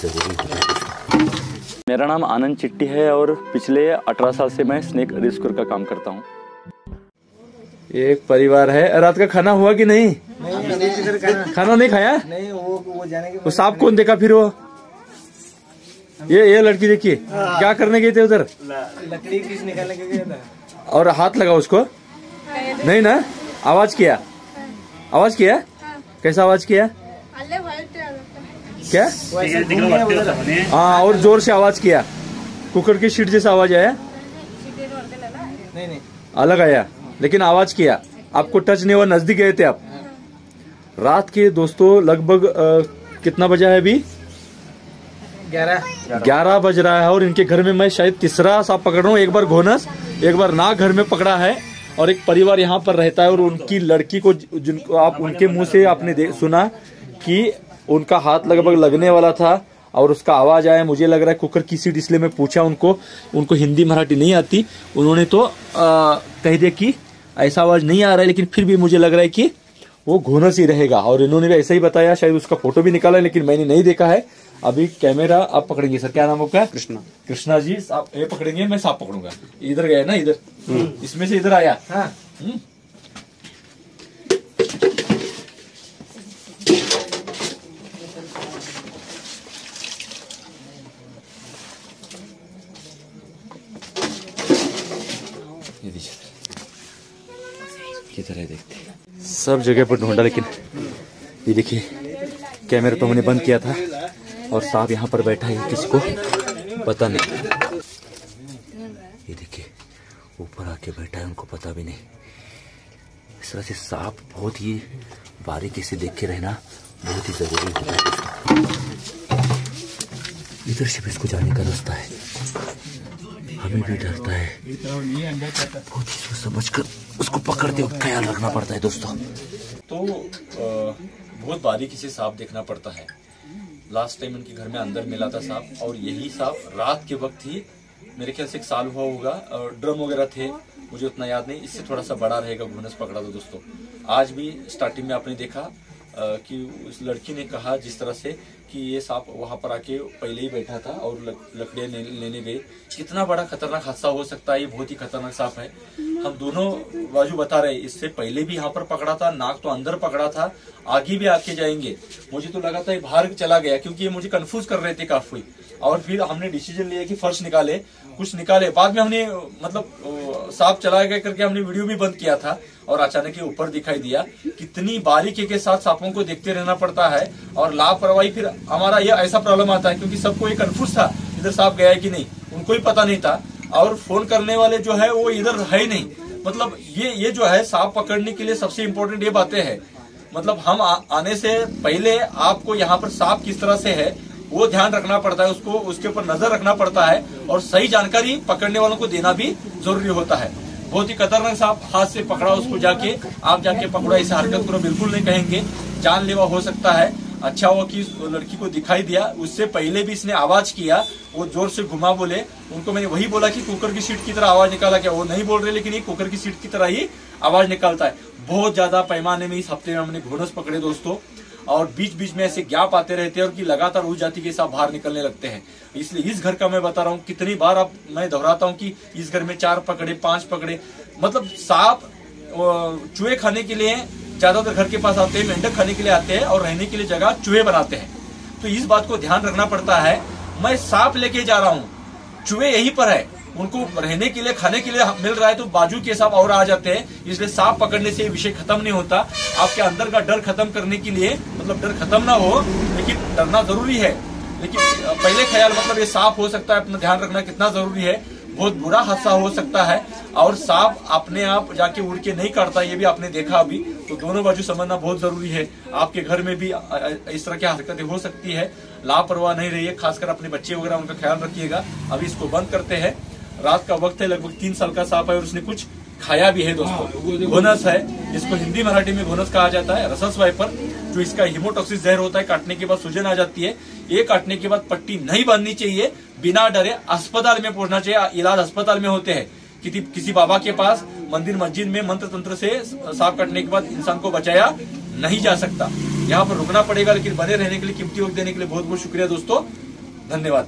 जरूरी है। मेरा नाम आनंद चिट्टी है और पिछले 18 साल से मैं स्नेक रेस्क्यूअर का काम करता हूँ। एक परिवार है। रात का खाना हुआ कि नहीं? खाना नहीं खाया? नहीं, वो जाने के वो सांप कौन देखा फिर? वो ये लड़की देखिए क्या करने गए थे उधर? लकड़ी किस निकालने के गया था और हाथ लगा उसको? नहीं ना? आवाज किया? आवाज किया? कैसा आवाज किया? क्या? हाँ, और जोर से आवाज किया। कुकर की शीट जैसा आवाज आया? नहीं अलग आया, लेकिन आवाज किया। आपको टच नहीं हुआ, नजदीक गए थे आप। रात के दोस्तों लगभग कितना बजा है अभी? 11 बज रहा है और इनके घर में मैं शायद तीसरा सांप पकड़ रहा हूँ। एक बार घोनस, एक बार नाग घर में पकड़ा है और एक परिवार यहाँ पर रहता है। और उनकी लड़की को, जिनको आप उनके मुंह से आपने सुना कि उनका हाथ लगभग लगने वाला था और उसका आवाज आया। मुझे लग रहा है कुकर की सीट, इसलिए मैं पूछा उनको हिंदी मराठी नहीं आती। उन्होंने तो कह दिया कि ऐसा आवाज नहीं आ रहा है, लेकिन फिर भी मुझे लग रहा है कि वो घोनस ही रहेगा। और इन्होंने भी ऐसा ही बताया, शायद उसका फोटो भी निकाला है, लेकिन मैंने नहीं देखा है। अभी कैमरा आप पकड़ेंगे सर, क्या नाम आपका? कृष्णा जी। आप ये पकड़ेंगे, मैं सांप पकड़ूंगा। इधर गया ना, इधर इसमें से इधर आया। हाँ। किधर है देखते, सब जगह पर ढूंढा, लेकिन ये देखिए कैमरा तो हमने बंद किया था और सांप यहाँ पर बैठा है, किसी को पता नहीं। ये देखिए ऊपर आके बैठा है, उनको पता भी नहीं। इस तरह से सांप बहुत ही बारीकी से देख के रहना बहुत ही जरूरी होता है। इधर से भी इसको जाने का रास्ता है, हमें भी डरता है। बहुत ही सोच समझकर उसको पकड़ते वक्त ख्याल रखना पड़ता है दोस्तों। तो बहुत बारीकी से सांप देखना पड़ता है। लास्ट टाइम इनके घर में अंदर मिला था सांप, और यही सांप रात के वक्त ही, मेरे ख्याल से 1 साल हुआ होगा, ड्रम वगैरह थे, मुझे उतना याद नहीं, इससे थोड़ा सा बड़ा रहेगा, घुनस पकड़ा था दोस्तों। आज भी स्टार्टिंग में आपने देखा कि उस लड़की ने कहा जिस तरह से कि ये सांप वहां पर आके पहले ही बैठा था और लकड़ियां लेने गए। कितना बड़ा खतरनाक हादसा हो सकता है, ये बहुत ही खतरनाक सांप है। हम दोनों बाजू बता रहे, इससे पहले भी यहाँ पर पकड़ा था, नाक तो अंदर पकड़ा था, आगे भी आके जाएंगे। मुझे तो लगा था ये बाहर चला गया, क्योंकि ये मुझे कंफ्यूज कर रहे थे काफी। और फिर हमने डिसीजन लिया कि फर्श निकाले, कुछ निकाले। बाद में हमने मतलब सांप चला गया करके हमने वीडियो भी बंद किया था, और अचानक ये ऊपर दिखाई दिया। कितनी बारीकी के साथ सांपों को देखते रहना पड़ता है, और लापरवाही फिर हमारा ये ऐसा प्रॉब्लम आता है, क्योंकि सबको ये कंफ्यूज था इधर सांप गया है कि नहीं, उनको ही पता नहीं था। और फोन करने वाले जो है वो इधर है ही नहीं। मतलब ये जो है सांप पकड़ने के लिए सबसे इम्पोर्टेंट ये बातें हैं। मतलब हम आने से पहले आपको यहाँ पर सांप किस तरह से है वो ध्यान रखना पड़ता है, उसको उसके ऊपर नजर रखना पड़ता है, और सही जानकारी पकड़ने वालों को देना भी जरूरी होता है। बहुत ही खतरनाक सांप हाथ से पकड़ा, उसको जाके आप जाके पकड़ो, ऐसे हरकत करो बिल्कुल नहीं कहेंगे, जानलेवा हो सकता है। अच्छा हुआ कि लड़की को दिखाई दिया, उससे पहले भी इसने आवाज किया, वो जोर से घुमा बोले। उनको मैंने वही बोला कि कुकर की सीट की तरह आवाज निकाला क्या, वो नहीं बोल रहे, लेकिन ये कुकर की सीट की तरह ही आवाज निकालता है। बहुत ज्यादा पैमाने में इस हफ्ते में हमने घोनस पकड़े दोस्तों, और बीच बीच में ऐसे गैप आते रहते हैं, और कि लगातार उस जाति के सांप बाहर निकलने लगते हैं। इसलिए इस घर का मैं बता रहा हूँ, कितनी बार अब मैं दोहराता हूँ कि इस घर में 4 पकड़े 5 पकड़े। मतलब सांप चूहे खाने के लिए ज्यादातर घर के पास आते हैं, मेंढक खाने के लिए आते हैं, और रहने के लिए जगह चूहे बनाते हैं। तो इस बात को ध्यान रखना पड़ता है। मैं सांप लेके जा रहा हूँ, चूहे यहीं पर है, उनको रहने के लिए खाने के लिए मिल रहा है, तो बाजू के सांप और आ जाते हैं। इसलिए सांप पकड़ने से विषय खत्म नहीं होता। आपके अंदर का डर खत्म करने के लिए, मतलब डर खत्म ना हो, लेकिन डरना जरूरी है। लेकिन पहले ख्याल मतलब ये सांप हो सकता है, अपना ध्यान रखना कितना जरूरी है। बहुत बुरा हादसा हो सकता है, और सांप अपने आप जाके उड़ के नहीं काटता, ये भी आपने देखा अभी। तो दोनों बाजू समझना बहुत जरूरी है। आपके घर में भी इस तरह की हरकतें हो सकती है, लापरवाह नहीं रहिए, खासकर अपने बच्चे वगैरह उनका ख्याल रखिएगा। अभी इसको बंद करते हैं। रात का वक्त है, लगभग 3 साल का सांप है, और उसने कुछ खाया भी है दोस्तों। घोनस है, इसको हिंदी मराठी में घोनस कहा जाता है, रसस वाइपर। जो इसका हिमोटॉक्सिस जहर होता है, काटने के बाद सूजन आ जाती है। ये काटने के बाद पट्टी नहीं बांधनी चाहिए, बिना डरे अस्पताल में पहुंचना चाहिए। इलाज अस्पताल में होते हैं। किसी बाबा के पास मंदिर मस्जिद में मंत्र तंत्र से सांप काटने के बाद इंसान को बचाया नहीं जा सकता। यहाँ पर रुकना पड़ेगा, लेकिन बने रहने के लिए, कीमती वक्त देने के लिए बहुत बहुत शुक्रिया दोस्तों। धन्यवाद।